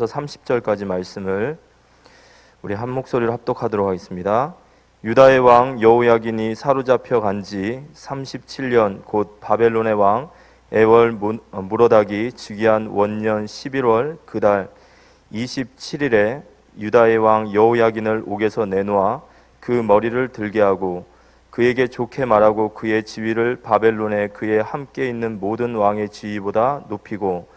30절까지 말씀을 우리 한 목소리로 합독하도록 하겠습니다. 유다의 왕 여호야긴이 사로잡혀 간지 37년 곧 바벨론의 왕 에월 무로닥이 즉위한 원년 11월 그달 27일에 유다의 왕 여호야긴을 옥에서 내놓아 그 머리를 들게 하고 그에게 좋게 말하고 그의 지위를 바벨론에 그의 함께 있는 모든 왕의 지위보다 높이고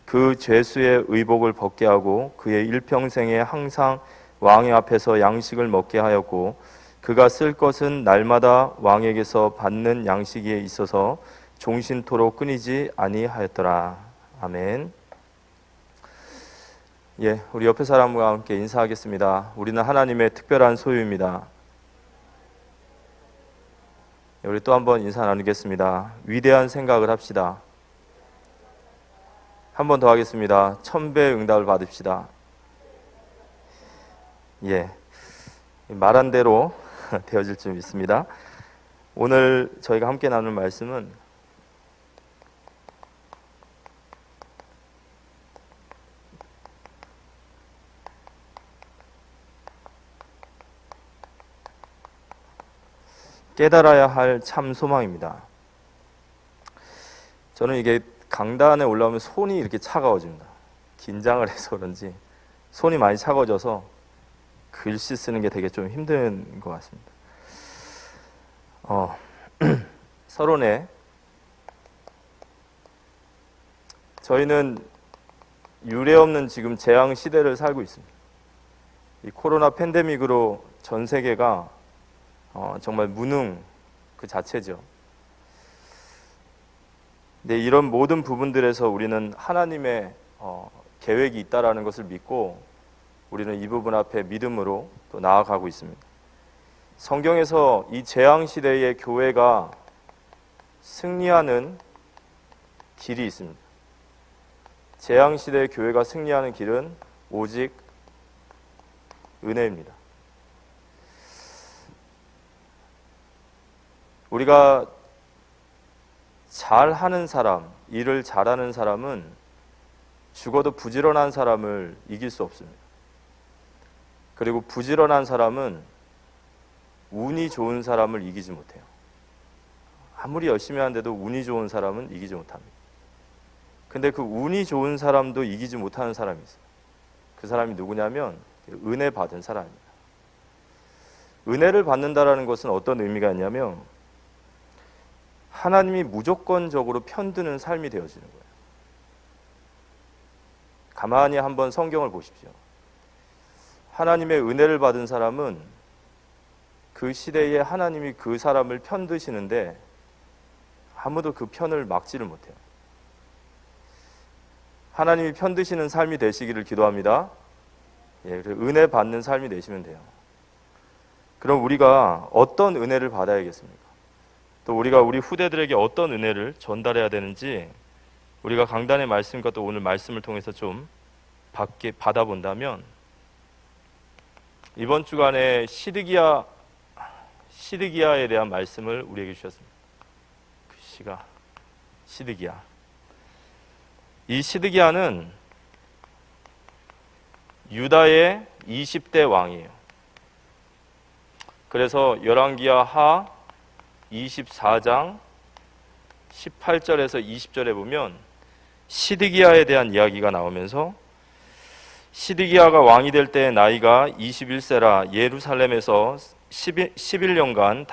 그 죄수의 의복을 벗게 하고 그의 일평생에 항상 왕의 앞에서 양식을 먹게 하였고 그가 쓸 것은 날마다 왕에게서 받는 양식에 있어서 종신토록 끊이지 아니하였더라. 아멘. 우리 옆에 사람과 함께 인사하겠습니다. 우리는 하나님의 특별한 소유입니다. 우리 또 한번 인사 나누겠습니다. 위대한 생각을 합시다. 한 번 더 하겠습니다. 1000배 응답을 받읍시다. 말한 대로 되어질 줄 믿습니다. 오늘 저희가 함께 나눌 말씀은 깨달아야 할 참 소망입니다. 저는 이게 강단에 올라오면 손이 이렇게 차가워집니다. 긴장을 해서 그런지 손이 많이 차가워져서 글씨 쓰는 게 되게 좀 힘든 것 같습니다. 서론에 저희는 유례없는 지금 재앙 시대를 살고 있습니다. 이 코로나 팬데믹으로 전 세계가 정말 무능 그 자체죠. 근데 이런 모든 부분들에서 우리는 하나님의 계획이 있다라는 것을 믿고 우리는 이 부분 앞에 믿음으로 또 나아가고 있습니다. 성경에서 이 재앙 시대의 교회가 승리하는 길이 있습니다. 재앙 시대의 교회가 승리하는 길은 오직 은혜입니다. 우리가 잘하는 사람, 일을 잘하는 사람은 죽어도 부지런한 사람을 이길 수 없습니다. 그리고 부지런한 사람은 운이 좋은 사람을 이기지 못해요. 아무리 열심히 하는데도 운이 좋은 사람은 이기지 못합니다. 근데 그 운이 좋은 사람도 이기지 못하는 사람이 있어요. 그 사람이 누구냐면 은혜 받은 사람입니다. 은혜를 받는다라는 것은 어떤 의미가 있냐면 하나님이 무조건적으로 편드는 삶이 되어지는 거예요. 가만히 한번 성경을 보십시오. 하나님의 은혜를 받은 사람은 그 시대에 하나님이 그 사람을 편드시는데 아무도 그 편을 막지를 못해요. 하나님이 편드시는 삶이 되시기를 기도합니다. 은혜 받는 삶이 되시면 돼요. 그럼 우리가 어떤 은혜를 받아야겠습니까? 또 우리가 우리 후대들에게 어떤 은혜를 전달해야 되는지 우리가 강단의 말씀과 또 오늘 말씀을 통해서 좀 받아본다면 이번 주간에 시드기야에 대한 말씀을 우리에게 주셨습니다. 그 시가 시드기야. 이 시드기야는 유다의 20대 왕이에요. 그래서 열왕기야 하 24장 18절에서 20절에 보면 시드기야에 대한 이야기가 나오면서 시드기야가 왕이 될 때 나이가 21세라 예루살렘에서 11년간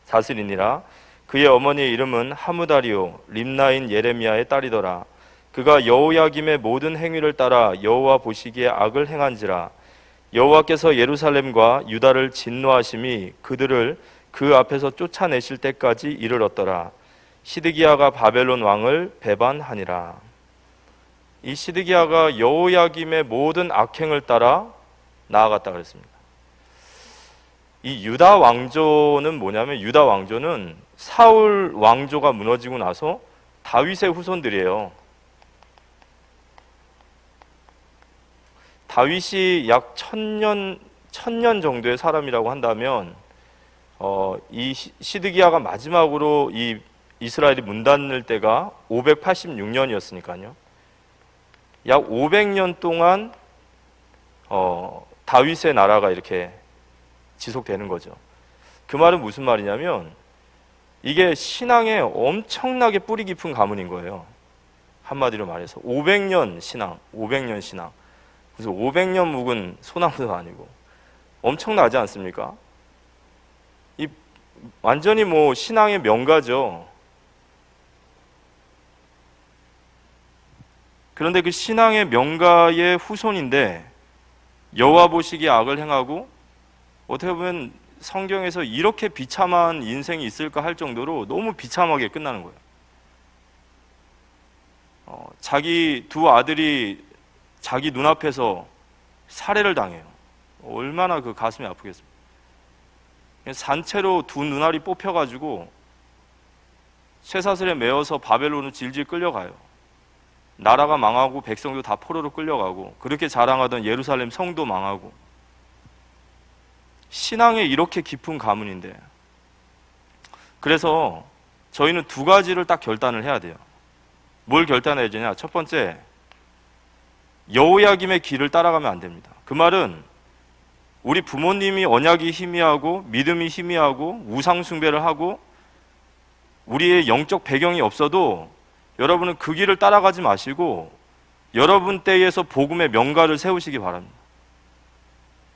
다스리니라. 그의 어머니의 이름은 하무다리오 림나인 예레미야의 딸이더라. 그가 여호야김의 모든 행위를 따라 여호와 보시기에 악을 행한지라. 여호와께서 예루살렘과 유다를 진노하심이 그들을 그 앞에서 쫓아내실 때까지 이르렀더라. 시드기야가 바벨론 왕을 배반하니라. 이 시드기야가 여호야김의 모든 악행을 따라 나아갔다 그랬습니다. 이 유다 왕조는 뭐냐면 유다 왕조는 사울 왕조가 무너지고 나서 다윗의 후손들이에요. 다윗이 약 1000년 정도의 사람이라고 한다면 이 시드기야가 마지막으로 이 이스라엘이 문 닫을 때가 586년이었으니까요. 약 500년 동안 다윗의 나라가 이렇게 지속되는 거죠. 그 말은 무슨 말이냐면 이게 신앙에 엄청나게 뿌리 깊은 가문인 거예요. 한마디로 말해서 500년 신앙, 500년 신앙. 무슨 500년 묵은 소나무도 아니고 엄청나지 않습니까? 이 완전히 뭐 신앙의 명가죠. 그런데 그 신앙의 명가의 후손인데 여호와 보시기에 악을 행하고 어떻게 보면 성경에서 이렇게 비참한 인생이 있을까 할 정도로 너무 비참하게 끝나는 거예요. 자기 두 아들이 자기 눈앞에서 살해를 당해요. 얼마나 그 가슴이 아프겠습니까? 산채로 두 눈알이 뽑혀가지고 쇠사슬에 매어서 바벨론으로 질질 끌려가요. 나라가 망하고 백성도 다 포로로 끌려가고 그렇게 자랑하던 예루살렘 성도 망하고 신앙에 이렇게 깊은 가문인데 그래서 저희는 두 가지를 딱 결단을 해야 돼요. 뭘 결단해야 되냐? 첫 번째, 여호야김의 길을 따라가면 안 됩니다. 그 말은 우리 부모님이 언약이 희미하고 믿음이 희미하고 우상 숭배를 하고 우리의 영적 배경이 없어도 여러분은 그 길을 따라가지 마시고 여러분 때에서 복음의 명가를 세우시기 바랍니다.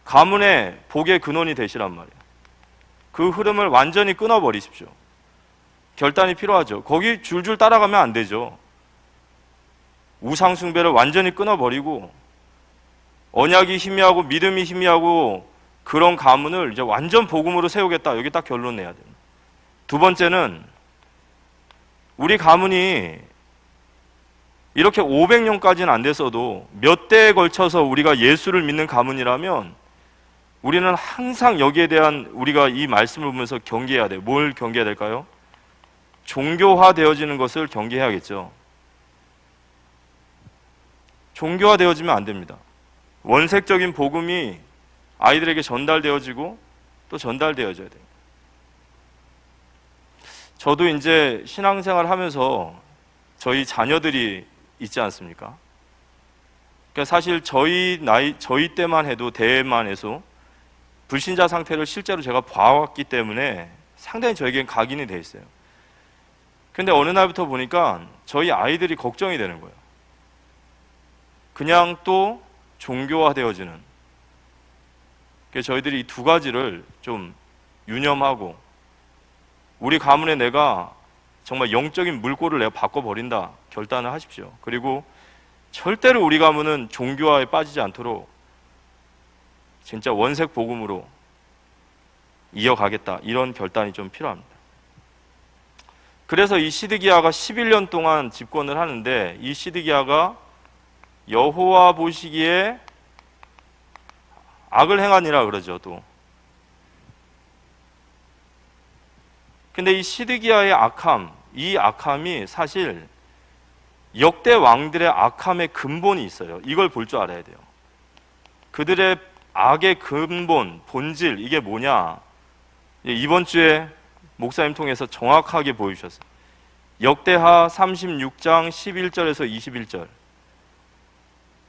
가문의 복의 근원이 되시란 말이에요. 그 흐름을 완전히 끊어버리십시오. 결단이 필요하죠. 거기 줄줄 따라가면 안 되죠. 우상 숭배를 완전히 끊어버리고 언약이 희미하고 믿음이 희미하고 그런 가문을 이제 완전 복음으로 세우겠다. 여기 딱 결론 내야 됩니다. 두 번째는 우리 가문이 이렇게 500년까지는 안 됐어도 몇 대에 걸쳐서 우리가 예수를 믿는 가문이라면 우리는 항상 여기에 대한 우리가 이 말씀을 보면서 경계해야 돼요. 뭘 경계해야 될까요? 종교화되어지는 것을 경계해야겠죠. 종교화되어지면 안 됩니다. 원색적인 복음이 아이들에게 전달되어지고 또 전달되어져야 돼요. 저도 이제 신앙생활 하면서 저희 자녀들이 있지 않습니까? 그러니까 사실 저희 때만 해도 대만 해서 불신자 상태를 실제로 제가 봐왔기 때문에 상당히 저에겐 각인이 돼 있어요. 근데 어느 날부터 보니까 저희 아이들이 걱정이 되는 거예요. 그냥 또 종교화되어지는. 그래서 저희들이 이 두 가지를 좀 유념하고 우리 가문에 내가 정말 영적인 물꼬를 내가 바꿔버린다 결단을 하십시오. 그리고 절대로 우리 가문은 종교화에 빠지지 않도록 진짜 원색 복음으로 이어가겠다 이런 결단이 좀 필요합니다. 그래서 이 시드기야가 11년 동안 집권을 하는데 이 시드기야가 여호와 보시기에 악을 행하니라 그러죠. 또 근데 이 시드기야의 악함, 이 악함이 사실 역대 왕들의 악함의 근본이 있어요. 이걸 볼 줄 알아야 돼요. 그들의 악의 근본, 본질, 이게 뭐냐? 이번 주에 목사님 통해서 정확하게 보여주셨어요. 역대하 36장 11절에서 21절.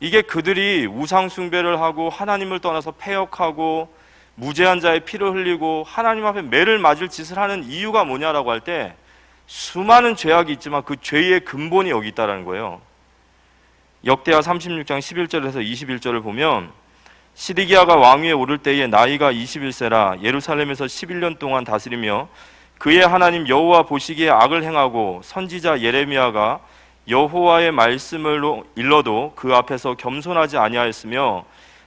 이게 그들이 우상 숭배를 하고 하나님을 떠나서 패역하고 무죄한 자의 피를 흘리고 하나님 앞에 매를 맞을 짓을 하는 이유가 뭐냐라고 할 때 수많은 죄악이 있지만 그 죄의 근본이 여기 있다는 거예요. 역대하 36장 11절에서 21절을 보면 시드기야가 왕위에 오를 때에 나이가 21세라 예루살렘에서 11년 동안 다스리며 그의 하나님 여호와 보시기에 악을 행하고 선지자 예레미야가 여호와의 말씀을 일러도 그 앞에서 겸손하지 아니하였으며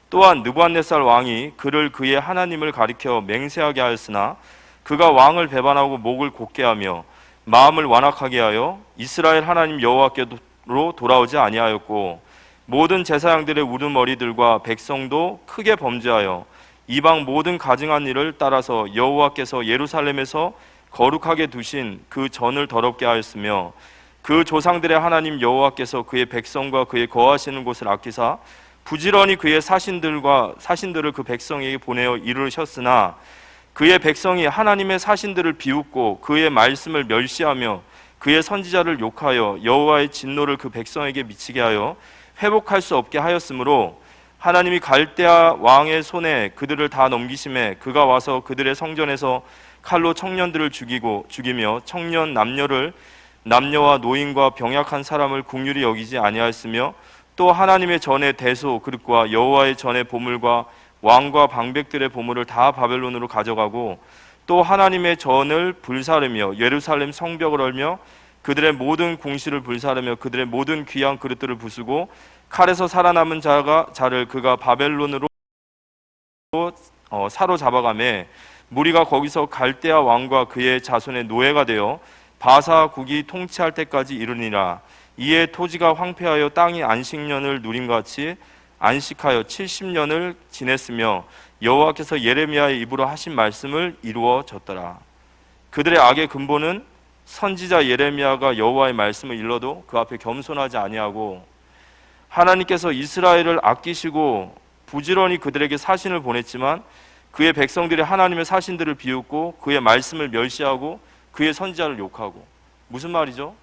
또한 느부갓네살 왕이 그를 그의 하나님을 가리켜 맹세하게 하였으나 그가 왕을 배반하고 목을 곧게 하며 마음을 완악하게 하여 이스라엘 하나님 여호와께로 돌아오지 아니하였고 모든 제사장들의 우두머리들과 백성도 크게 범죄하여 이방 모든 가증한 일을 따라서 여호와께서 예루살렘에서 거룩하게 두신 그 전을 더럽게 하였으며 그 조상들의 하나님 여호와께서 그의 백성과 그의 거하시는 곳을 아끼사 부지런히 그의 사신들을 그 백성에게 보내어 이루셨으나 그의 백성이 하나님의 사신들을 비웃고 그의 말씀을 멸시하며 그의 선지자를 욕하여 여호와의 진노를 그 백성에게 미치게 하여 회복할 수 없게 하였으므로 하나님이 갈대아 왕의 손에 그들을 다 넘기심에 그가 와서 그들의 성전에서 칼로 청년들을 죽이며 청년 남녀와 노인과 병약한 사람을 긍휼히 여기지 아니하였으며 또 하나님의 전의 대소 그릇과 여호와의 전의 보물과 왕과 방백들의 보물을 다 바벨론으로 가져가고 또 하나님의 전을 불사르며 예루살렘 성벽을 얼며 그들의 모든 궁시를 불사르며 그들의 모든 귀한 그릇들을 부수고 칼에서 살아남은 자를 그가 바벨론으로 사로잡아가매 무리가 거기서 갈대아 왕과 그의 자손의 노예가 되어 바사국이 통치할 때까지 이르니라. 이에 토지가 황폐하여 땅이 안식년을 누림같이 안식하여 70년을 지냈으며 여호와께서 예레미야의 입으로 하신 말씀을 이루어졌더라. 그들의 악의 근본은 선지자 예레미야가 여호와의 말씀을 일러도 그 앞에 겸손하지 아니하고 하나님께서 이스라엘을 아끼시고 부지런히 그들에게 사신을 보냈지만 그의 백성들이 하나님의 사신들을 비웃고 그의 말씀을 멸시하고 그의 선지자를 욕하고. 무슨 말이죠?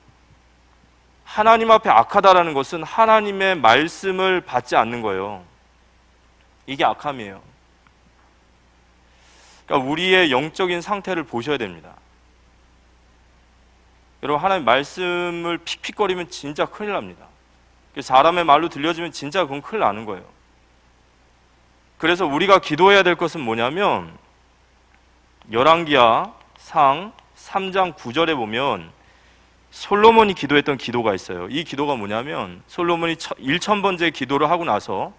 하나님 앞에 악하다라는 것은 하나님의 말씀을 받지 않는 거예요. 이게 악함이에요. 그러니까 우리의 영적인 상태를 보셔야 됩니다. 여러분, 하나님 말씀을 픽픽거리면 진짜 큰일 납니다. 사람의 말로 들려지면 진짜 그건 큰일 나는 거예요. 그래서 우리가 기도해야 될 것은 뭐냐면 열왕기하 상 3장 9절에 보면 솔로몬이 기도했던 기도가 있어요. 이 기도가 뭐냐면 솔로몬이 1000번째 기도를 하고 나서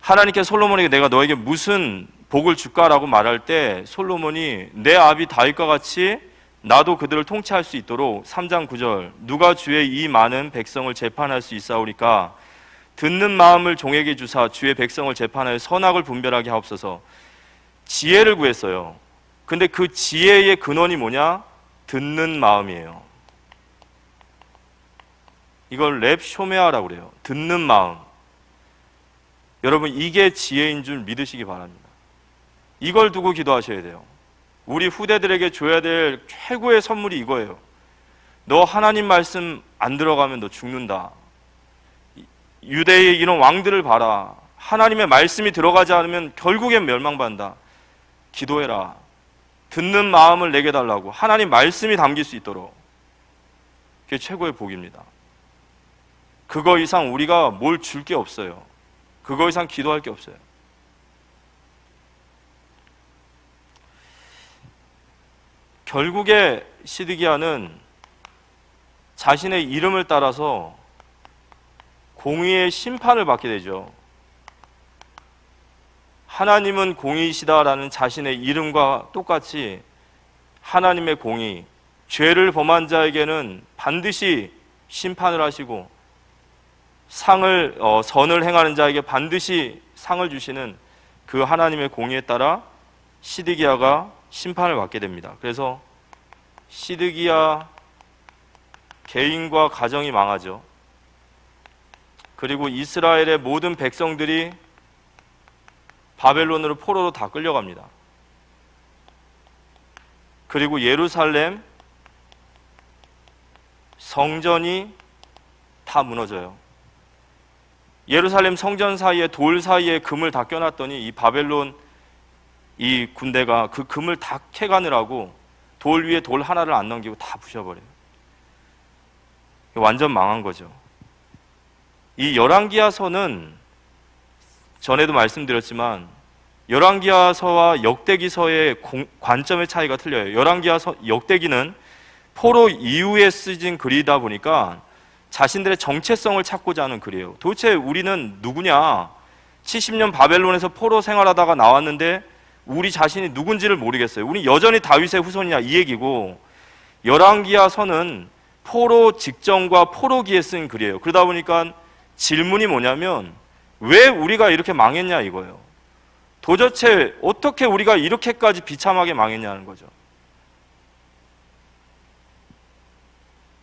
하나님께 솔로몬에게 내가 너에게 무슨 복을 줄까라고 말할 때 솔로몬이 내 아비 다윗과 같이 나도 그들을 통치할 수 있도록 3장 9절 누가 주의 이 많은 백성을 재판할 수 있사오리까 듣는 마음을 종에게 주사 주의 백성을 재판하여 선악을 분별하게 하옵소서. 지혜를 구했어요. 근데 그 지혜의 근원이 뭐냐? 듣는 마음이에요. 이걸 렙쇼메아라고 그래요. 듣는 마음. 여러분, 이게 지혜인 줄 믿으시기 바랍니다. 이걸 두고 기도하셔야 돼요. 우리 후대들에게 줘야 될 최고의 선물이 이거예요. 너 하나님 말씀 안 들어가면 너 죽는다. 유대의 이런 왕들을 봐라. 하나님의 말씀이 들어가지 않으면 결국엔 멸망받는다. 기도해라. 듣는 마음을 내게 달라고. 하나님 말씀이 담길 수 있도록. 그게 최고의 복입니다. 그거 이상 우리가 뭘 줄 게 없어요. 그거 이상 기도할 게 없어요. 결국에 시드기야는 자신의 이름을 따라서 공의의 심판을 받게 되죠. 하나님은 공의이시다라는 자신의 이름과 똑같이 하나님의 공의, 죄를 범한 자에게는 반드시 심판을 하시고 선을 행하는 자에게 반드시 상을 주시는 그 하나님의 공의에 따라 시드기야가 심판을 받게 됩니다. 그래서 시드기야 개인과 가정이 망하죠. 그리고 이스라엘의 모든 백성들이 바벨론으로 포로로 다 끌려갑니다. 그리고 예루살렘 성전이 다 무너져요. 예루살렘 성전 사이에 돌 사이에 금을 다 껴놨더니 이 바벨론 이 군대가 그 금을 다 캐가느라고 돌 위에 돌 하나를 안 넘기고 다 부셔버려요. 완전 망한 거죠. 이 열왕기하서는 전에도 말씀드렸지만 열왕기하서와 역대기서의 관점의 차이가 틀려요. 열왕기하서 역대기는 포로 이후에 쓰진 글이다 보니까 자신들의 정체성을 찾고자 하는 글이에요. 도대체 우리는 누구냐? 70년 바벨론에서 포로 생활하다가 나왔는데 우리 자신이 누군지를 모르겠어요. 우리 여전히 다윗의 후손이냐 이 얘기고, 열왕기하서는 포로 직전과 포로기에 쓴 글이에요. 그러다 보니까 질문이 뭐냐면 왜 우리가 이렇게 망했냐 이거예요. 도대체 어떻게 우리가 이렇게까지 비참하게 망했냐는 거죠.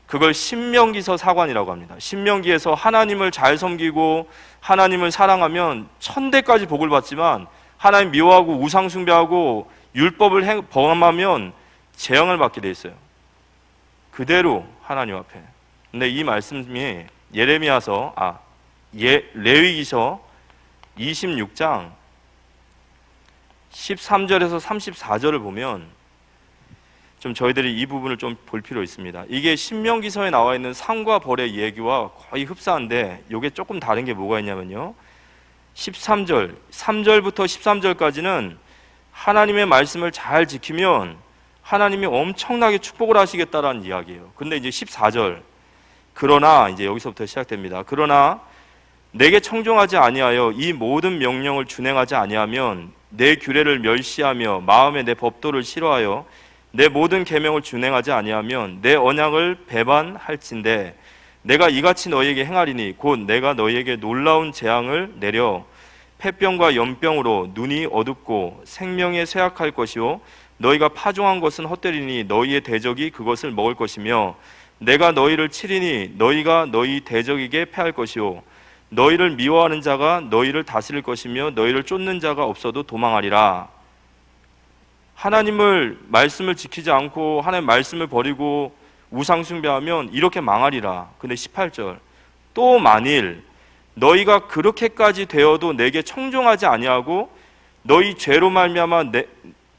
그걸 신명기서 사관이라고 합니다. 신명기에서 하나님을 잘 섬기고 하나님을 사랑하면 천대까지 복을 받지만 하나님 미워하고 우상 숭배하고 율법을 범하면 재앙을 받게 돼 있어요. 그대로 하나님 앞에. 근데 이 말씀이 예레미야서 레위기서 26장 13절에서 34절을 보면 좀 저희들이 이 부분을 좀 볼 필요 있습니다. 이게 신명기서에 나와 있는 상과 벌의 얘기와 거의 흡사한데 이게 조금 다른 게 뭐가 있냐면요, 13절, 3절부터 13절까지는 하나님의 말씀을 잘 지키면 하나님이 엄청나게 축복을 하시겠다라는 이야기예요. 근데 이제 14절, 그러나 이제 여기서부터 시작됩니다. 그러나 내게 청종하지 아니하여 이 모든 명령을 준행하지 아니하면 내 규례를 멸시하며 마음에 내 법도를 싫어하여 내 모든 계명을 준행하지 아니하면 내 언약을 배반할진대 내가 이같이 너희에게 행하리니 곧 내가 너희에게 놀라운 재앙을 내려 폐병과 연병으로 눈이 어둡고 생명에 쇠약할 것이요 너희가 파종한 것은 헛되리니 너희의 대적이 그것을 먹을 것이며 내가 너희를 치리니 너희가 너희 대적에게 패할 것이요 너희를 미워하는 자가 너희를 다스릴 것이며 너희를 쫓는 자가 없어도 도망하리라. 하나님을 말씀을 지키지 않고 하나님 말씀을 버리고 우상 숭배하면 이렇게 망하리라. 근데 18절, 또 만일 너희가 그렇게까지 되어도 내게 청종하지 아니하고 너희 죄로 말미암아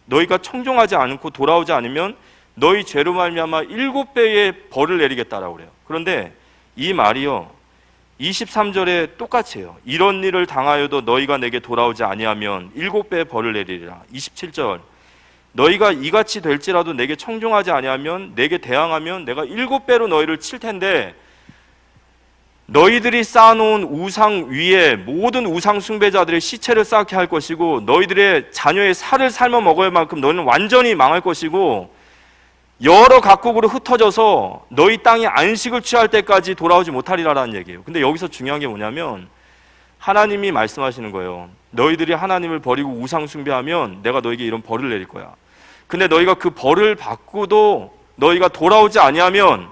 너희가 청종하지 않고 돌아오지 않으면 너희 죄로 말미암아 7배의 벌을 내리겠다라고 그래요. 그런데 이 말이요 23절에 똑같이 해요. 이런 일을 당하여도 너희가 내게 돌아오지 아니하면 7배의 벌을 내리리라. 27절, 너희가 이같이 될지라도 내게 청종하지 아니하면 내게 대항하면 내가 7배로 너희를 칠 텐데 너희들이 쌓아놓은 우상 위에 모든 우상 숭배자들의 시체를 쌓게 할 것이고 너희들의 자녀의 살을 삶아 먹을 만큼 너희는 완전히 망할 것이고 여러 각국으로 흩어져서 너희 땅이 안식을 취할 때까지 돌아오지 못하리라라는 얘기예요. 근데 여기서 중요한 게 뭐냐면 하나님이 말씀하시는 거예요. 너희들이 하나님을 버리고 우상 숭배하면 내가 너에게 이런 벌을 내릴 거야. 근데 너희가 그 벌을 받고도 너희가 돌아오지 아니하면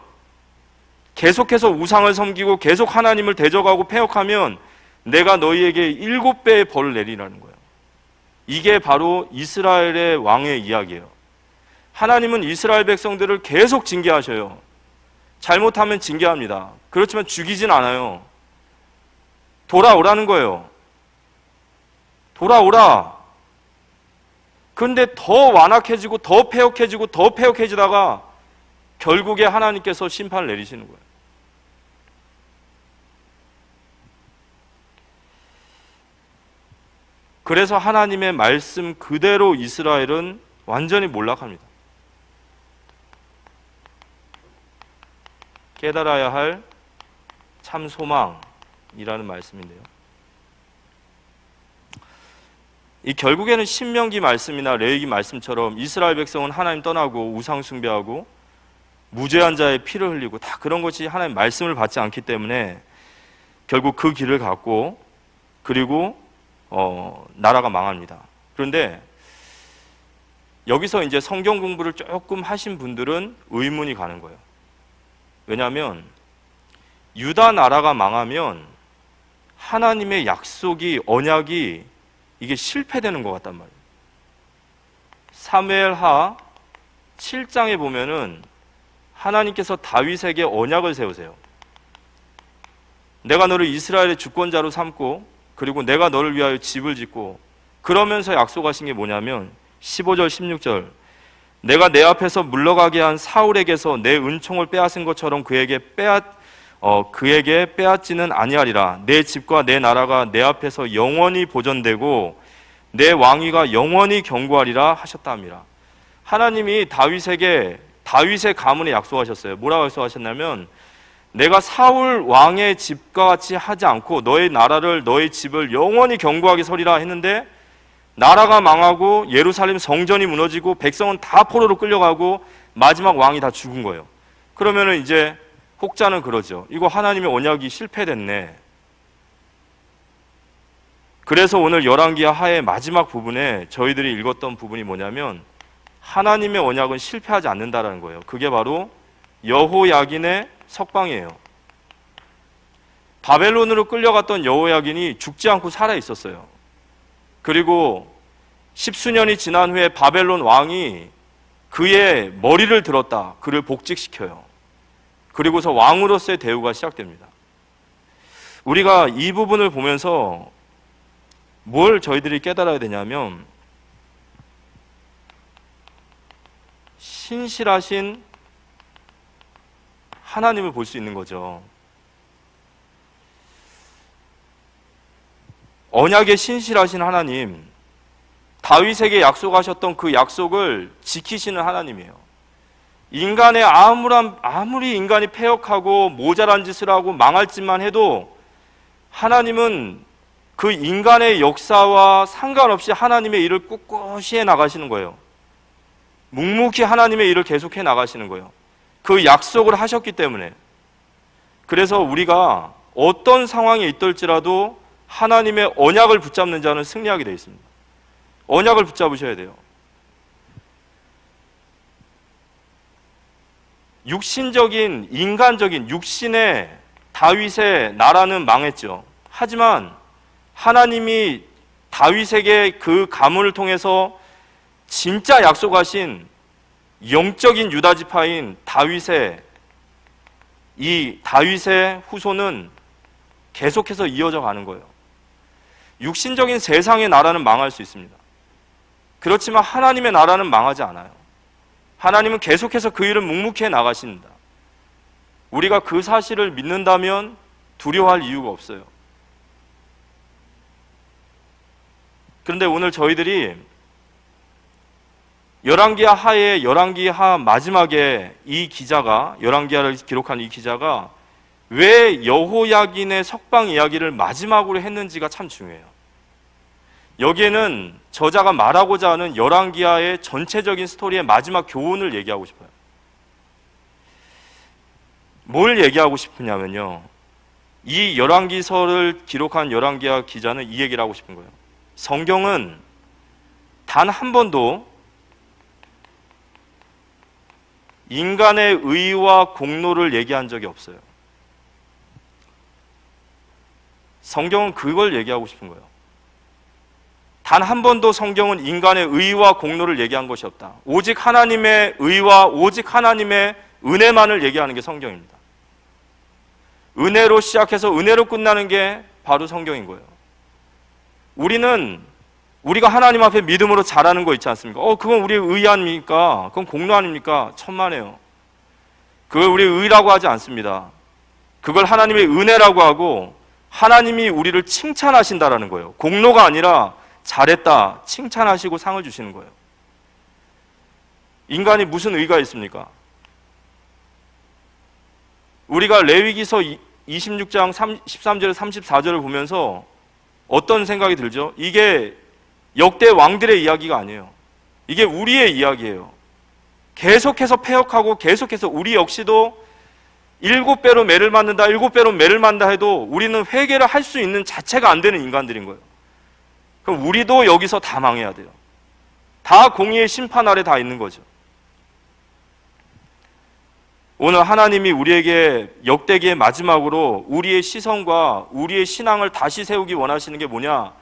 계속해서 우상을 섬기고 계속 하나님을 대적하고 패역하면 내가 너희에게 7배의 벌을 내리라는 거예요. 이게 바로 이스라엘의 왕의 이야기예요. 하나님은 이스라엘 백성들을 계속 징계하셔요. 잘못하면 징계합니다. 그렇지만 죽이진 않아요. 돌아오라는 거예요. 돌아오라. 그런데 더 완악해지고 더 패역해지고 더 패역해지다가 결국에 하나님께서 심판을 내리시는 거예요. 그래서 하나님의 말씀 그대로 이스라엘은 완전히 몰락합니다. 깨달아야 할 참 소망이라는 말씀인데요. 이 결국에는 신명기 말씀이나 레위기 말씀처럼 이스라엘 백성은 하나님 떠나고 우상 숭배하고 무죄한 자의 피를 흘리고 다 그런 것이 하나님 말씀을 받지 않기 때문에 결국 그 길을 갔고 그리고 나라가 망합니다. 그런데 여기서 이제 성경 공부를 조금 하신 분들은 의문이 가는 거예요. 왜냐하면 유다 나라가 망하면 하나님의 약속이 언약이 이게 실패되는 것 같단 말이에요. 사무엘하 7장에 보면은 하나님께서 다윗에게 언약을 세우세요. 내가 너를 이스라엘의 주권자로 삼고 그리고 내가 너를 위하여 집을 짓고 그러면서 약속하신 게 뭐냐면 15절 16절 내가 내 앞에서 물러가게 한 사울에게서 내 은총을 빼앗은 것처럼 그에게 빼앗지는 아니하리라. 내 집과 내 나라가 내 앞에서 영원히 보존되고 내 왕위가 영원히 견고하리라 하셨다 합니다. 하나님이 다윗에게 다윗의 가문에 약속하셨어요. 뭐라고 약속하셨냐면 내가 사울 왕의 집과 같이 하지 않고 너의 나라를 너의 집을 영원히 견고하게 서리라 했는데 나라가 망하고 예루살렘 성전이 무너지고 백성은 다 포로로 끌려가고 마지막 왕이 다 죽은 거예요. 그러면은 이제 혹자는 그러죠. 이거 하나님의 언약이 실패됐네. 그래서 오늘 열왕기하 하의 마지막 부분에 저희들이 읽었던 부분이 뭐냐면 하나님의 언약은 실패하지 않는다라는 거예요. 그게 바로 여호야긴의 석방이에요. 바벨론으로 끌려갔던 여호야긴이 죽지 않고 살아 있었어요. 그리고 십수년이 지난 후에 바벨론 왕이 그의 머리를 들었다. 그를 복직시켜요. 그리고서 왕으로서의 대우가 시작됩니다. 우리가 이 부분을 보면서 뭘 저희들이 깨달아야 되냐면, 신실하신 하나님을 볼 수 있는 거죠. 언약에 신실하신 하나님, 다윗에게 약속하셨던 그 약속을 지키시는 하나님이에요. 인간의 아무리 인간이 패역하고 모자란 짓을 하고 망할 짓만 해도 하나님은 그 인간의 역사와 상관없이 하나님의 일을 꿋꿋이 해 나가시는 거예요. 묵묵히 하나님의 일을 계속해 나가시는 거예요. 그 약속을 하셨기 때문에. 그래서 우리가 어떤 상황에 있을지라도 하나님의 언약을 붙잡는 자는 승리하게 되어 있습니다. 언약을 붙잡으셔야 돼요. 육신적인, 인간적인, 육신의 다윗의 나라는 망했죠. 하지만 하나님이 다윗에게 그 가문을 통해서 진짜 약속하신 영적인 유다 지파인 다윗의 후손은 계속해서 이어져 가는 거예요. 육신적인 세상의 나라는 망할 수 있습니다. 그렇지만 하나님의 나라는 망하지 않아요. 하나님은 계속해서 그 일을 묵묵히 해 나가신다. 우리가 그 사실을 믿는다면 두려워할 이유가 없어요. 그런데 오늘 저희들이 열왕기하 마지막에 이 기자가, 열왕기하를 기록한 이 기자가 왜 여호야긴의 석방 이야기를 마지막으로 했는지가 참 중요해요. 여기에는 저자가 말하고자 하는 열왕기하의 전체적인 스토리의 마지막 교훈을 얘기하고 싶어요. 뭘 얘기하고 싶으냐면요, 이 열왕기서를 기록한 열왕기하 기자는 이 얘기를 하고 싶은 거예요. 성경은 단 한 번도 인간의 의와 공로를 얘기한 적이 없어요. 성경은 그걸 얘기하고 싶은 거예요. 단 한 번도 성경은 인간의 의와 공로를 얘기한 것이 없다. 오직 하나님의 의와 오직 하나님의 은혜만을 얘기하는 게 성경입니다. 은혜로 시작해서 은혜로 끝나는 게 바로 성경인 거예요. 우리가 하나님 앞에 믿음으로 잘하는 거 있지 않습니까? 그건 우리의 의 아닙니까? 그건 공로 아닙니까? 천만에요. 그걸 우리의 의라고 하지 않습니다. 그걸 하나님의 은혜라고 하고 하나님이 우리를 칭찬하신다라는 거예요. 공로가 아니라 잘했다, 칭찬하시고 상을 주시는 거예요. 인간이 무슨 의가 있습니까? 우리가 레위기서 26장 13절 34절을 보면서 어떤 생각이 들죠? 이게 역대 왕들의 이야기가 아니에요. 이게 우리의 이야기예요. 계속해서 패역하고 계속해서 우리 역시도 7배로 매를 맞는다, 7배로 매를 맞는다 해도 우리는 회개를 할 수 있는 자체가 안 되는 인간들인 거예요. 그럼 우리도 여기서 다 망해야 돼요. 다 공의의 심판 아래 다 있는 거죠. 오늘 하나님이 우리에게 역대기의 마지막으로 우리의 시선과 우리의 신앙을 다시 세우기 원하시는 게 뭐냐?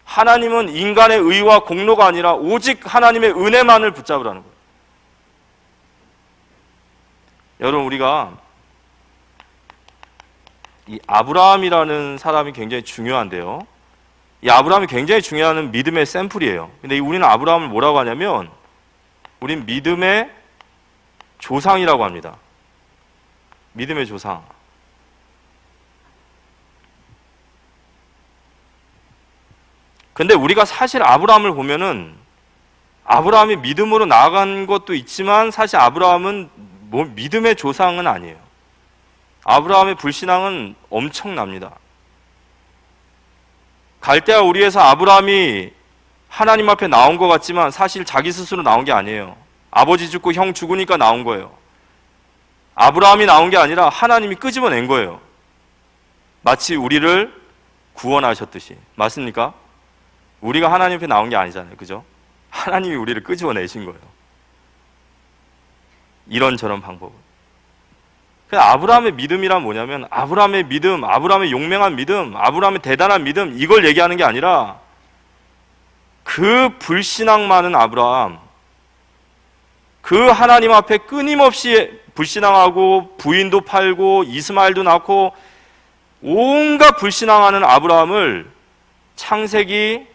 하나님은 인간의 의와 공로가 아니라 오직 하나님의 은혜만을 붙잡으라는 거예요. 여러분, 우리가 이 아브라함이라는 사람이 굉장히 중요한데요, 이 아브라함이 굉장히 중요한 믿음의 샘플이에요. 근데 우리는 아브라함을 뭐라고 하냐면 우린 믿음의 조상이라고 합니다. 믿음의 조상. 근데 우리가 사실 아브라함을 보면은 아브라함이 믿음으로 나아간 것도 있지만 사실 아브라함은 믿음의 조상은 아니에요. 아브라함의 불신앙은 엄청납니다. 갈대아 우리에서 아브라함이 하나님 앞에 나온 것 같지만 사실 자기 스스로 나온 게 아니에요. 아버지 죽고 형 죽으니까 나온 거예요. 아브라함이 나온 게 아니라 하나님이 끄집어낸 거예요. 마치 우리를 구원하셨듯이. 맞습니까? 우리가 하나님 앞에 나온 게 아니잖아요. 그죠? 하나님이 우리를 끄집어내신 거예요. 이런저런 방법은. 아브라함의 믿음이란 뭐냐면 아브라함의 믿음, 아브라함의 용맹한 믿음, 아브라함의 대단한 믿음, 이걸 얘기하는 게 아니라 그 불신앙 많은 아브라함, 그 하나님 앞에 끊임없이 불신앙하고 부인도 팔고 이스마엘도 낳고 온갖 불신앙하는 아브라함을 창세기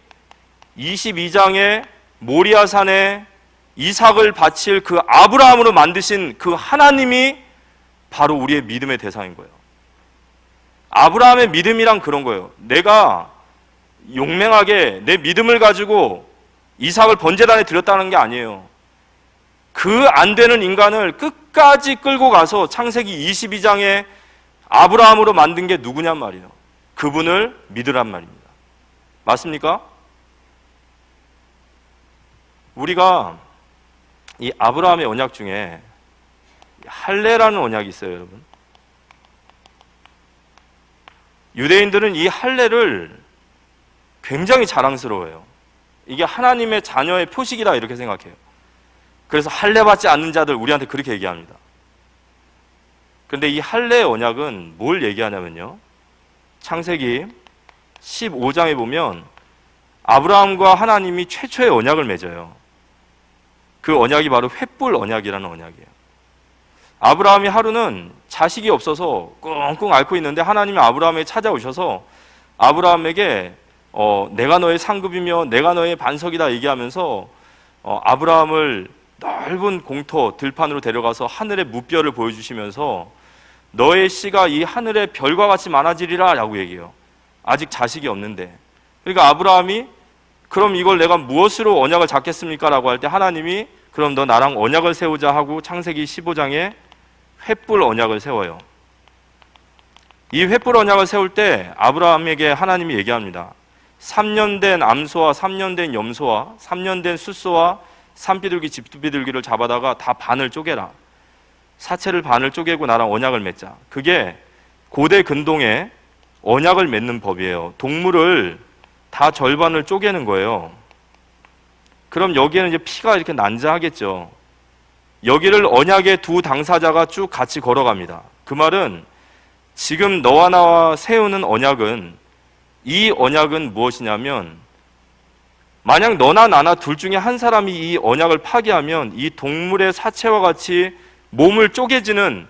22장에 모리아산에 이삭을 바칠 그 아브라함으로 만드신 그 하나님이 바로 우리의 믿음의 대상인 거예요. 아브라함의 믿음이란 그런 거예요. 내가 용맹하게 내 믿음을 가지고 이삭을 번제단에 드렸다는 게 아니에요. 그 안 되는 인간을 끝까지 끌고 가서 창세기 22장에 아브라함으로 만든 게 누구냔 말이에요. 그분을 믿으란 말입니다. 맞습니까? 우리가 이 아브라함의 언약 중에 할례라는 언약이 있어요, 여러분. 유대인들은 이 할례를 굉장히 자랑스러워해요. 이게 하나님의 자녀의 표식이다 이렇게 생각해요. 그래서 할례 받지 않는 자들 우리한테 그렇게 얘기합니다. 그런데 이 할례의 언약은 뭘 얘기하냐면요, 창세기 15장에 보면 아브라함과 하나님이 최초의 언약을 맺어요. 그 언약이 바로 횃불 언약이라는 언약이에요. 아브라함이 하루는 자식이 없어서 끙끙 앓고 있는데 하나님이 아브라함에게 찾아오셔서 아브라함에게 내가 너의 상급이며 내가 너의 반석이다 얘기하면서 아브라함을 넓은 공터 들판으로 데려가서 하늘의 무별을 보여주시면서 너의 씨가 이 하늘의 별과 같이 많아지리라 라고 얘기해요. 아직 자식이 없는데. 그러니까 아브라함이 그럼 이걸 내가 무엇으로 언약을 잡겠습니까? 라고 할 때 하나님이 그럼 너 나랑 언약을 세우자 하고 창세기 15장에 횃불 언약을 세워요. 이 횃불 언약을 세울 때 아브라함에게 하나님이 얘기합니다. 3년 된 암소와 3년 된 염소와 3년 된 숫소와 산비둘기 집비둘기를 잡아다가 다 반을 쪼개라. 사체를 반을 쪼개고 나랑 언약을 맺자. 그게 고대 근동에 언약을 맺는 법이에요. 동물을 다 절반을 쪼개는 거예요. 그럼 여기에는 이제 피가 이렇게 난자하겠죠. 여기를 언약의 두 당사자가 쭉 같이 걸어갑니다. 그 말은 지금 너와 나와 세우는 언약은, 이 언약은 무엇이냐면 만약 너나 나나 둘 중에 한 사람이 이 언약을 파기하면 이 동물의 사체와 같이 몸을 쪼개지는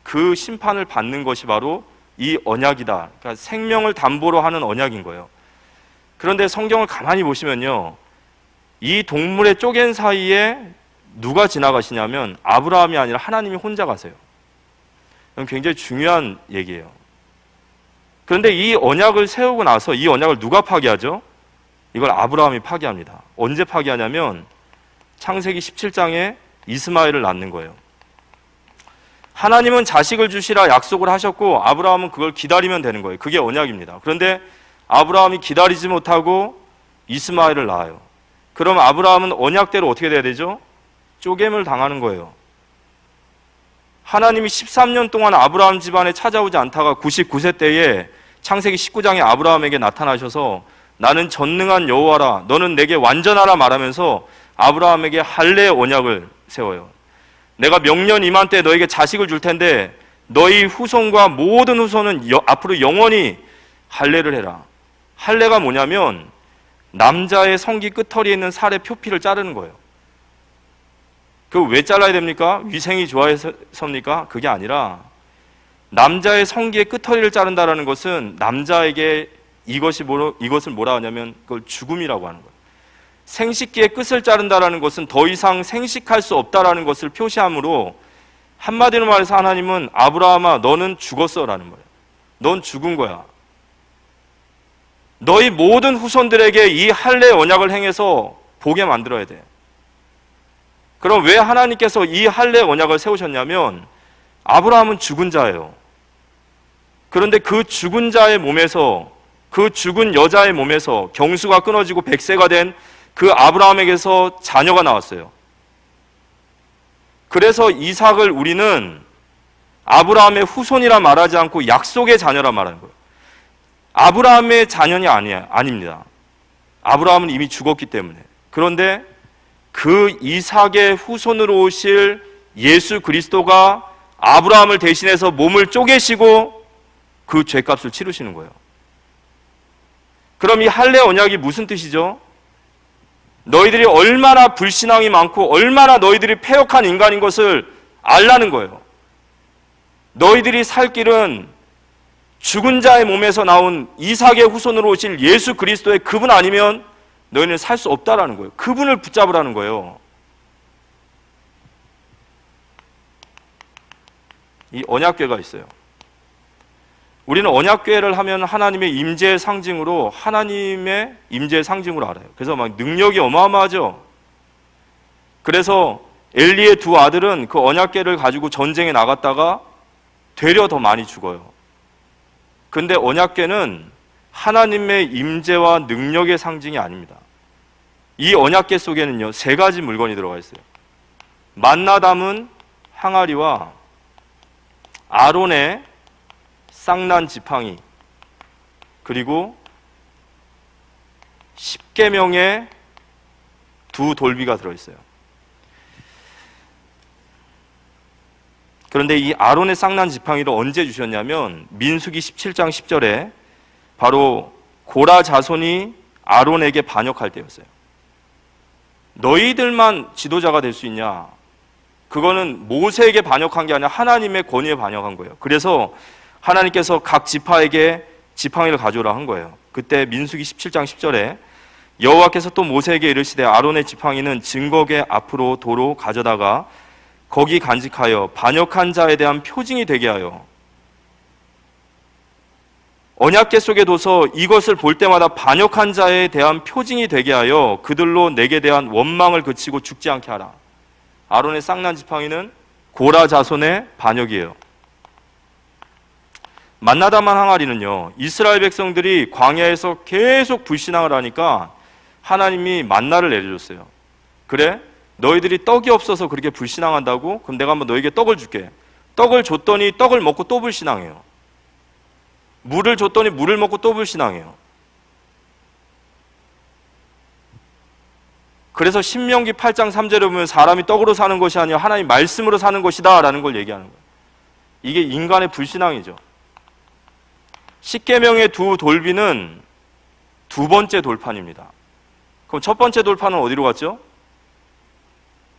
그 심판을 받는 것이 바로 이 언약이다. 그러니까 생명을 담보로 하는 언약인 거예요. 그런데 성경을 가만히 보시면요, 이 동물의 쪼갠 사이에 누가 지나가시냐면 아브라함이 아니라 하나님이 혼자 가세요. 이건 굉장히 중요한 얘기예요. 그런데 이 언약을 세우고 나서 이 언약을 누가 파기하죠? 이걸 아브라함이 파기합니다. 언제 파기하냐면 창세기 17장에 이스마엘을 낳는 거예요. 하나님은 자식을 주시라 약속을 하셨고 아브라함은 그걸 기다리면 되는 거예요. 그게 언약입니다. 그런데 아브라함이 기다리지 못하고 이스마엘을 낳아요. 그럼 아브라함은 언약대로 어떻게 돼야 되죠? 쪼갰을 당하는 거예요. 하나님이 13년 동안 아브라함 집안에 찾아오지 않다가 99세 때에 창세기 19장에 아브라함에게 나타나셔서 나는 전능한 여호와라, 너는 내게 완전하라 말하면서 아브라함에게 할례의 언약을 세워요. 내가 명년 이맘때 너에게 자식을 줄 텐데 너희 후손과 모든 후손은 앞으로 영원히 할례를 해라. 할례가 뭐냐면 남자의 성기 끝털이에 있는 살의 표피를 자르는 거예요. 그 왜 잘라야 됩니까? 위생이 좋아서입니까? 그게 아니라 남자의 성기의 끝털이를 자른다는 것은 남자에게 이것을 뭐라 하냐면 그걸 죽음이라고 하는 거예요. 생식기의 끝을 자른다는 것은 더 이상 생식할 수 없다라는 것을 표시하므로 한마디로 말해서 하나님은 아브라함아 너는 죽었어라는 거예요. 넌 죽은 거야. 너희 모든 후손들에게 이 할례 언약을 행해서 보게 만들어야 돼. 그럼 왜 하나님께서 이 할례 언약을 세우셨냐면 아브라함은 죽은 자예요. 그런데 그 죽은 자의 몸에서, 그 죽은 여자의 몸에서 경수가 끊어지고 100세가 된 그 아브라함에게서 자녀가 나왔어요. 그래서 이삭을 우리는 아브라함의 후손이라 말하지 않고 약속의 자녀라 말하는 거예요. 아브라함의 자녀이 아닙니다. 아브라함은 이미 죽었기 때문에. 그런데 그 이삭의 후손으로 오실 예수 그리스도가 아브라함을 대신해서 몸을 쪼개시고 그 죄값을 치르시는 거예요. 그럼 이 할례 언약이 무슨 뜻이죠? 너희들이 얼마나 불신앙이 많고 얼마나 너희들이 패역한 인간인 것을 알라는 거예요. 너희들이 살 길은 죽은 자의 몸에서 나온 이삭의 후손으로 오실 예수 그리스도의 그분 아니면 너희는 살 수 없다라는 거예요. 그분을 붙잡으라는 거예요. 이 언약궤가 있어요. 우리는 언약궤를 하면 하나님의 임재의 상징으로, 하나님의 임재의 상징으로 알아요. 그래서 막 능력이 어마어마하죠. 그래서 엘리의 두 아들은 그 언약궤를 가지고 전쟁에 나갔다가 되려 더 많이 죽어요. 근데 언약궤는 하나님의 임재와 능력의 상징이 아닙니다. 이 언약궤 속에는요, 세 가지 물건이 들어가 있어요. 만나 담은 항아리와 아론의 쌍난 지팡이, 그리고 10계명의 두 돌비가 들어있어요. 그런데 이 아론의 쌍난 지팡이를 언제 주셨냐면 민수기 17장 10절에 바로 고라 자손이 아론에게 반역할 때였어요. 너희들만 지도자가 될 수 있냐? 그거는 모세에게 반역한 게 아니라 하나님의 권위에 반역한 거예요. 그래서 하나님께서 각 지파에게 지팡이를 가져오라 한 거예요. 그때 민수기 17장 10절에 여호와께서 또 모세에게 이르시되 아론의 지팡이는 증거궤 앞으로 도로 가져다가 거기 간직하여 반역한 자에 대한 표징이 되게 하여, 언약궤 속에 둬서 이것을 볼 때마다 반역한 자에 대한 표징이 되게 하여 그들로 내게 대한 원망을 그치고 죽지 않게 하라. 아론의 쌍난 지팡이는 고라 자손의 반역이에요. 만나다만 항아리는요, 이스라엘 백성들이 광야에서 계속 불신앙을 하니까 하나님이 만나를 내려줬어요. 그래? 너희들이 떡이 없어서 그렇게 불신앙한다고? 그럼 내가 한번 너에게 떡을 줄게. 떡을 줬더니 떡을 먹고 또 불신앙해요. 물을 줬더니 물을 먹고 또 불신앙해요. 그래서 신명기 8장 3절에 보면 사람이 떡으로 사는 것이 아니라 하나님 말씀으로 사는 것이다 라는 걸 얘기하는 거예요. 이게 인간의 불신앙이죠. 십계명의 두 돌비는 두 번째 돌판입니다. 그럼 첫 번째 돌판은 어디로 갔죠?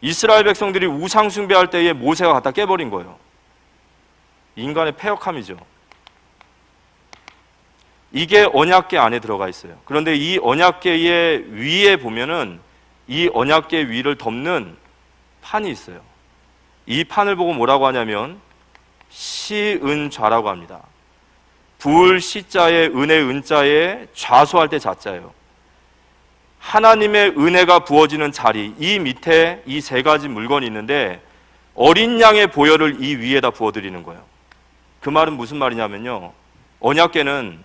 이스라엘 백성들이 우상 숭배할 때에 모세가 갖다 깨버린 거예요. 인간의 패역함이죠. 이게 언약궤 안에 들어가 있어요. 그런데 이 언약궤의 위에 보면은 이 언약궤 위를 덮는 판이 있어요. 이 판을 보고 뭐라고 하냐면 시은좌라고 합니다. 불시자에 은혜 은자에 좌수할 때 자자예요. 하나님의 은혜가 부어지는 자리, 이 밑에 이 세 가지 물건이 있는데 어린 양의 보혈을 이 위에다 부어드리는 거예요. 그 말은 무슨 말이냐면요, 언약궤는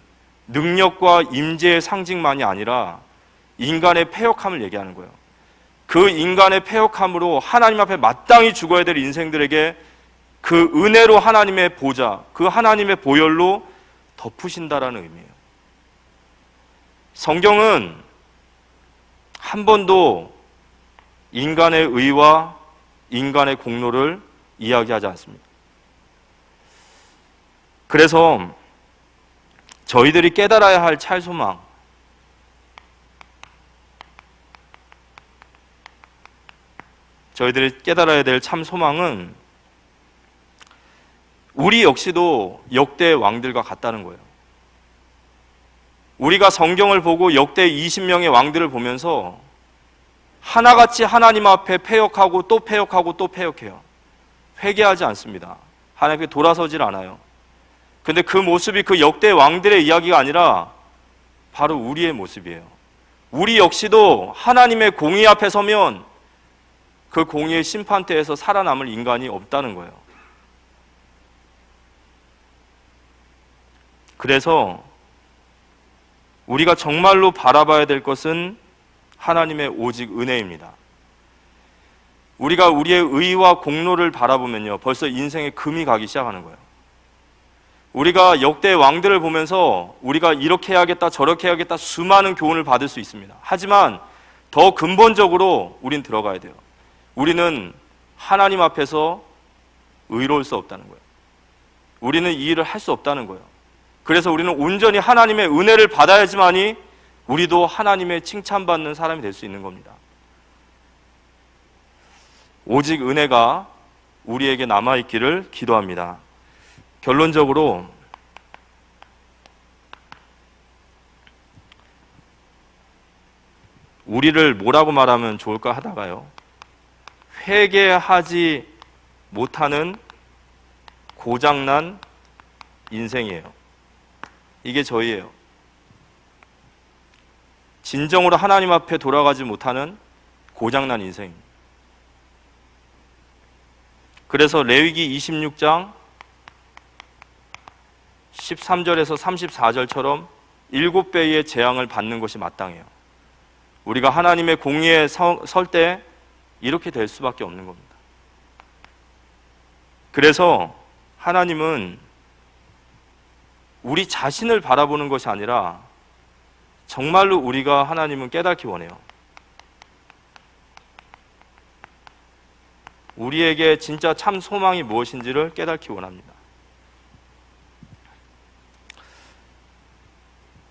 능력과 임재의 상징만이 아니라 인간의 패역함을 얘기하는 거예요. 그 인간의 패역함으로 하나님 앞에 마땅히 죽어야 될 인생들에게 그 은혜로 하나님의 보좌, 그 하나님의 보혈로 덮으신다라는 의미예요. 성경은 한 번도 인간의 의와 인간의 공로를 이야기하지 않습니다. 그래서 저희들이 깨달아야 할 찰소망, 저희들이 깨달아야 될 참 소망은 우리 역시도 역대 왕들과 같다는 거예요. 우리가 성경을 보고 역대 20명의 왕들을 보면서 하나같이 하나님 앞에 패역하고 또 패역하고 또 패역해요. 회개하지 않습니다. 하나님께 돌아서질 않아요. 근데 그 모습이 그 역대 왕들의 이야기가 아니라 바로 우리의 모습이에요. 우리 역시도 하나님의 공의 앞에 서면 그 공의의 심판대에서 살아남을 인간이 없다는 거예요. 그래서 우리가 정말로 바라봐야 될 것은 하나님의 오직 은혜입니다. 우리가 우리의 의와 공로를 바라보면요, 벌써 인생에 금이 가기 시작하는 거예요. 우리가 역대 왕들을 보면서 우리가 이렇게 해야겠다 저렇게 해야겠다 수많은 교훈을 받을 수 있습니다. 하지만 더 근본적으로 우린 들어가야 돼요. 우리는 하나님 앞에서 의로울 수 없다는 거예요. 우리는 이 일을 할 수 없다는 거예요. 그래서 우리는 온전히 하나님의 은혜를 받아야지만이 우리도 하나님의 칭찬받는 사람이 될 수 있는 겁니다. 오직 은혜가 우리에게 남아있기를 기도합니다. 결론적으로 우리를 뭐라고 말하면 좋을까 하다가요, 회개하지 못하는 고장난 인생이에요. 이게 저희예요. 진정으로 하나님 앞에 돌아가지 못하는 고장난 인생입니다. 그래서 레위기 26장 13절에서 34절처럼 7배의 재앙을 받는 것이 마땅해요. 우리가 하나님의 공의에 설 때 이렇게 될 수밖에 없는 겁니다. 그래서 하나님은 우리 자신을 바라보는 것이 아니라 정말로 우리가 하나님은 깨닫기 원해요. 우리에게 진짜 참 소망이 무엇인지를 깨닫기 원합니다.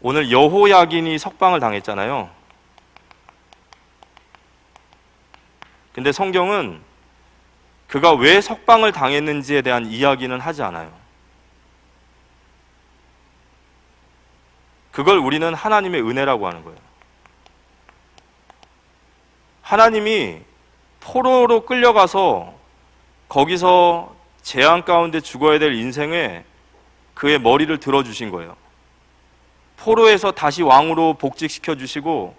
오늘 여호야긴이 석방을 당했잖아요. 근데 성경은 그가 왜 석방을 당했는지에 대한 이야기는 하지 않아요. 그걸 우리는 하나님의 은혜라고 하는 거예요. 하나님이 포로로 끌려가서 거기서 재앙 가운데 죽어야 될 인생에 그의 머리를 들어주신 거예요. 포로에서 다시 왕으로 복직시켜 주시고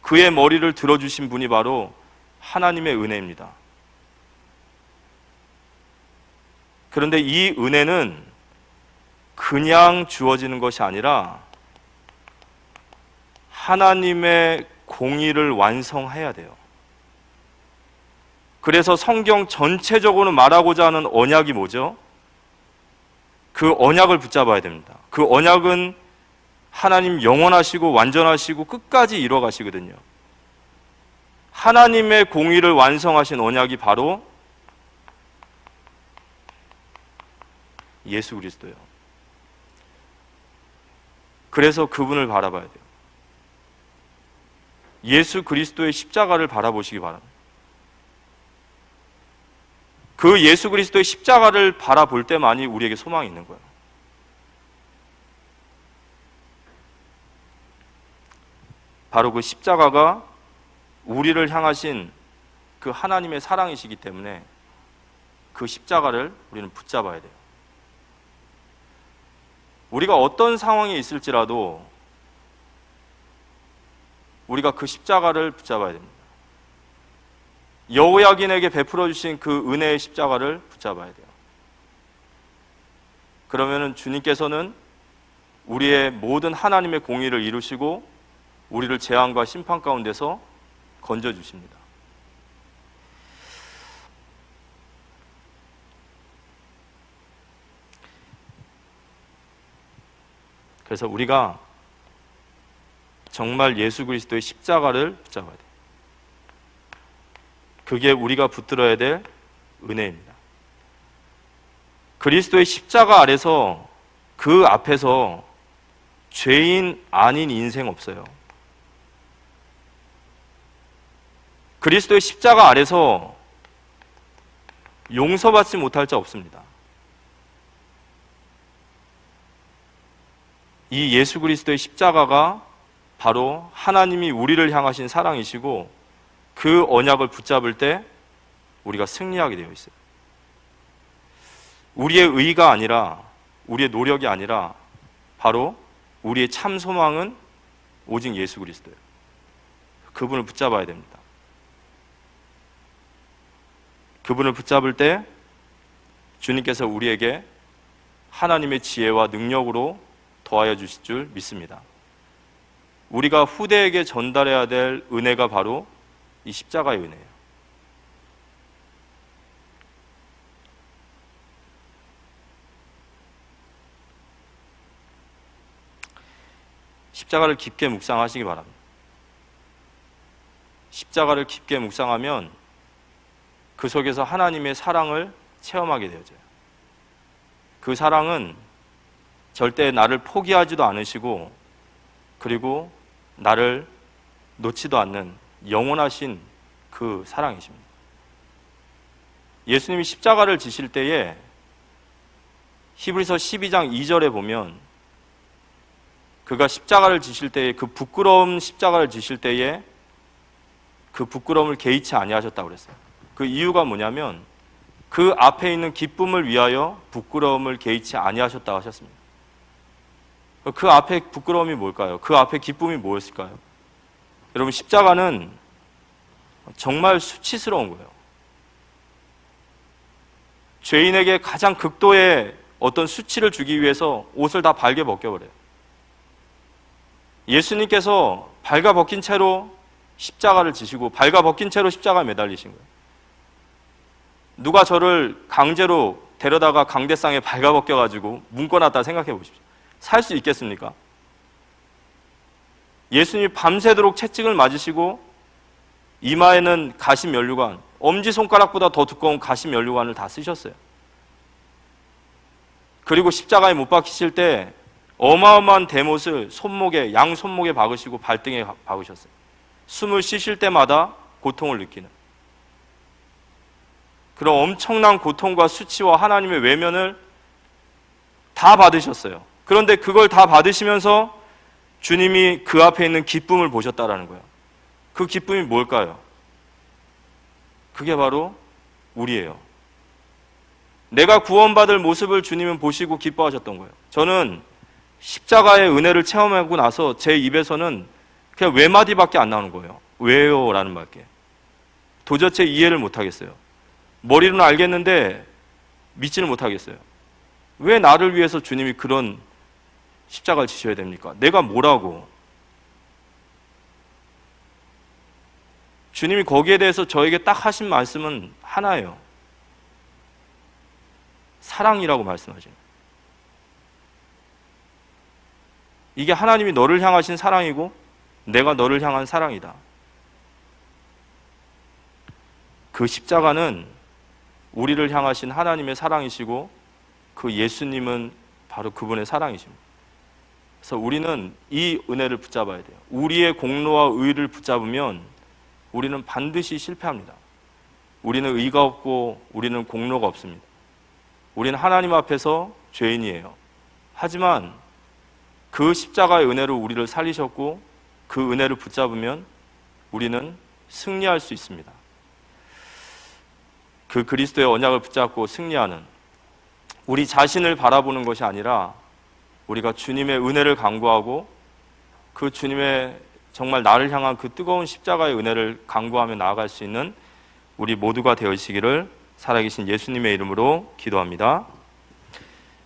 그의 머리를 들어주신 분이 바로 하나님의 은혜입니다. 그런데 이 은혜는 그냥 주어지는 것이 아니라 하나님의 공의를 완성해야 돼요. 그래서 성경 전체적으로 말하고자 하는 언약이 뭐죠? 그 언약을 붙잡아야 됩니다. 그 언약은 하나님 영원하시고 완전하시고 끝까지 이뤄가시거든요. 하나님의 공의를 완성하신 언약이 바로 예수 그리스도예요. 그래서 그분을 바라봐야 돼요. 예수 그리스도의 십자가를 바라보시기 바랍니다. 그 예수 그리스도의 십자가를 바라볼 때만이 우리에게 소망이 있는 거예요. 바로 그 십자가가 우리를 향하신 그 하나님의 사랑이시기 때문에 그 십자가를 우리는 붙잡아야 돼요. 우리가 어떤 상황에 있을지라도 우리가 그 십자가를 붙잡아야 됩니다. 여호야긴에게 베풀어 주신 그 은혜의 십자가를 붙잡아야 돼요. 그러면은 주님께서는 우리의 모든 하나님의 공의를 이루시고 우리를 재앙과 심판 가운데서 건져 주십니다. 그래서 우리가 정말 예수 그리스도의 십자가를 붙잡아야 돼요. 그게 우리가 붙들어야 될 은혜입니다. 그리스도의 십자가 아래서 그 앞에서 죄인 아닌 인생 없어요. 그리스도의 십자가 아래서 용서받지 못할 자 없습니다. 이 예수 그리스도의 십자가가 바로 하나님이 우리를 향하신 사랑이시고 그 언약을 붙잡을 때 우리가 승리하게 되어 있어요. 우리의 의가 아니라 우리의 노력이 아니라 바로 우리의 참 소망은 오직 예수 그리스도예요. 그분을 붙잡아야 됩니다. 그분을 붙잡을 때 주님께서 우리에게 하나님의 지혜와 능력으로 더하여 주실 줄 믿습니다. 우리가 후대에게 전달해야 될 은혜가 바로 이 십자가의 은혜예요. 십자가를 깊게 묵상하시기 바랍니다. 십자가를 깊게 묵상하면 그 속에서 하나님의 사랑을 체험하게 되어져요. 그 사랑은 절대 나를 포기하지도 않으시고 그리고 나를 놓지도 않는 영원하신 그 사랑이십니다. 예수님이 십자가를 지실 때에 히브리서 12장 2절에 보면 그가 십자가를 지실 때에 그 부끄러운 십자가를 지실 때에 그 부끄러움을 개의치 아니하셨다고 그랬어요. 그 이유가 뭐냐면 그 앞에 있는 기쁨을 위하여 부끄러움을 개의치 아니하셨다고 하셨습니다. 그 앞에 부끄러움이 뭘까요? 그 앞에 기쁨이 뭐였을까요? 여러분, 십자가는 정말 수치스러운 거예요. 죄인에게 가장 극도의 어떤 수치를 주기 위해서 옷을 다 발게 벗겨버려요. 예수님께서 발가 벗긴 채로 십자가를 지시고 발가 벗긴 채로 십자가에 매달리신 거예요. 누가 저를 강제로 데려다가 강대상에 발가 벗겨가지고 묶어놨다 생각해 보십시오. 살 수 있겠습니까? 예수님이 밤새도록 채찍을 맞으시고 이마에는 가시 면류관, 엄지손가락보다 더 두꺼운 가시 면류관을 다 쓰셨어요. 그리고 십자가에 못 박히실 때 어마어마한 대못을 손목에, 양 손목에 박으시고 발등에 박으셨어요. 숨을 쉬실 때마다 고통을 느끼는 그런 엄청난 고통과 수치와 하나님의 외면을 다 받으셨어요. 그런데 그걸 다 받으시면서 주님이 그 앞에 있는 기쁨을 보셨다라는 거예요. 그 기쁨이 뭘까요? 그게 바로 우리예요. 내가 구원받을 모습을 주님은 보시고 기뻐하셨던 거예요. 저는 십자가의 은혜를 체험하고 나서 제 입에서는 그냥 외마디밖에 안 나오는 거예요. 왜요? 라는 말밖에. 도대체 이해를 못하겠어요. 머리로는 알겠는데 믿지는 못하겠어요. 왜 나를 위해서 주님이 그런 십자가를 지셔야 됩니까? 내가 뭐라고? 주님이 거기에 대해서 저에게 딱 하신 말씀은 하나예요. 사랑이라고 말씀하시는. 이게 하나님이 너를 향하신 사랑이고 내가 너를 향한 사랑이다. 그 십자가는 우리를 향하신 하나님의 사랑이시고 그 예수님은 바로 그분의 사랑이십니다. 그래서 우리는 이 은혜를 붙잡아야 돼요. 우리의 공로와 의를 붙잡으면 우리는 반드시 실패합니다. 우리는 의가 없고 우리는 공로가 없습니다. 우리는 하나님 앞에서 죄인이에요. 하지만 그 십자가의 은혜로 우리를 살리셨고 그 은혜를 붙잡으면 우리는 승리할 수 있습니다. 그 그리스도의 언약을 붙잡고 승리하는 우리 자신을 바라보는 것이 아니라 우리가 주님의 은혜를 간구하고 그 주님의 정말 나를 향한 그 뜨거운 십자가의 은혜를 간구하며 나아갈 수 있는 우리 모두가 되어지기를 살아계신 예수님의 이름으로 기도합니다.